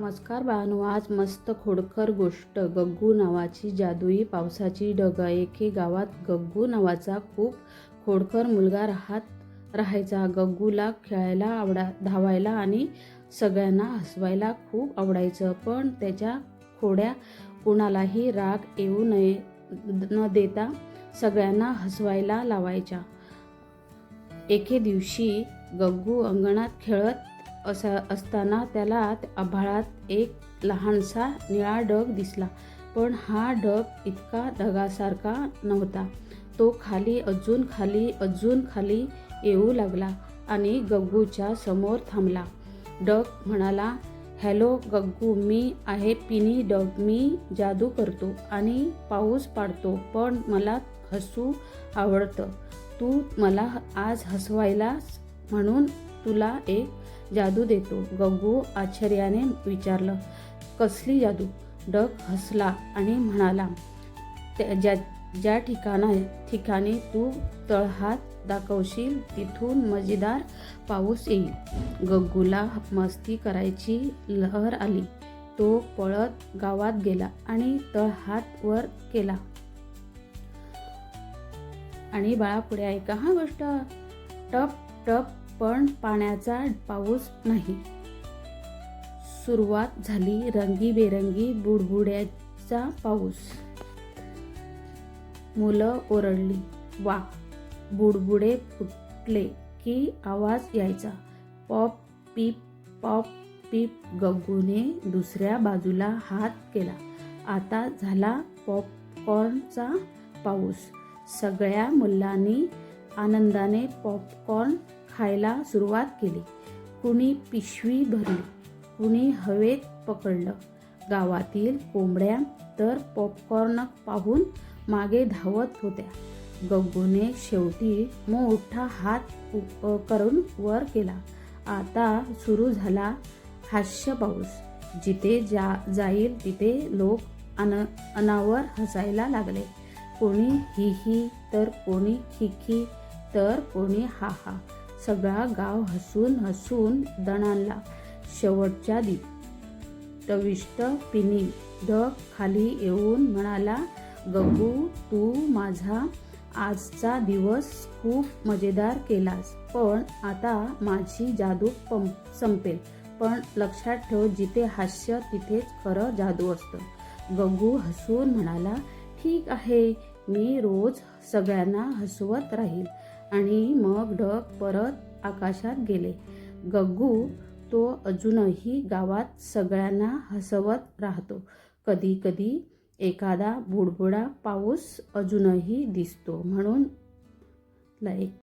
नमस्कार बाळांनो, आज मस्त खोडकर गोष्ट. गग्गू नावाची जादुई पावसाची ढग. एके गावात गग्गू नावाचा खूप खोडकर मुलगा राहायचा. गग्गूला खेळायला धावायला आणि सगळ्यांना हसवायला खूप आवडायचं. पण त्याच्या खोड्या कुणालाही राग येऊ न देता सगळ्यांना हसवायला लावायच्या. एके दिवशी गग्गू अंगणात खेळत असताना त्याला आभाळात एक लहानसा निळा ढग दिसला. पण हा ढग इतका ढगासारखा नव्हता. तो अजून खाली येऊ लागला आणि गग्गूच्या समोर थांबला. ढग म्हणाला, "हॅलो गग्गू, मी आहे पिनी ढग. मी जादू करतो आणि पाऊस पाडतो, पण मला हसू आवडतं. तू मला आज हसवायलास म्हणून तुला एक जादू देतो." गग्गू आश्चर्याने विचारलं, "कसली जादू?" ढग हसला आणि म्हणाला, ज्या ठिकाणी तू तळहात दाखवशील तिथून मजेदार पाऊस येईल." गग्गूला मस्ती करायची लहर आली. तो पळत गावात गेला आणि तळहात वर केला. आणि बाळा, पुढे ऐका हा गोष्ट. टप टप पण पाण्याचा पाऊस नाही. सुरुवात झाली रंगीबेरंगी बुडबुड्याचा पाऊस. मुलं ओरडली, "वा!" बुडबुडे फुटले की आवाज यायचा, पॉप पीप, पॉप पीप. गग्गूने दुसऱ्या बाजूला हात केला. आता झाला पॉपकॉर्नचा पाऊस. सगळ्या मुलांनी आनंदाने पॉपकॉर्न खायला सुरुवात केली. कुणी पिशवी भरली, कुणी हवेत पकडलं. गावातील कोंबड्या तर पॉपकॉर्न पाहून मागे धावत होत्या. गग्गूने शेवटी मोठा हात करून वर केला. आता सुरू झाला हास्य पाऊस. जिथे जाईल तिथे लोक अनावर हसायला लागले. कोणी ही ही, तर कोणी खिखी, तर कोणी हा हा. सगळा गाव हसून हसून दणाणला. शेवटच्या टविष्ट पिनी ढग खाली येऊन म्हणाला, "गग्गू, तू माझा आजचा दिवस खूप मजेदार केलास, पण आता माझी जादू संपेल. पण लक्षात ठेव, जिथे हास्य तिथेच खरं जादू असतं." गग्गू हसून म्हणाला, "ठीक आहे, मी रोज सगळ्यांना हसवत राहील." आणि मग ढग परत आकाशात गेले. गग्गू तो अजूनही गावात सगळ्यांना हसवत राहतो. कधी कधी एखादा बुडबुडा पाऊस अजूनही दिसतो. म्हणून लाईक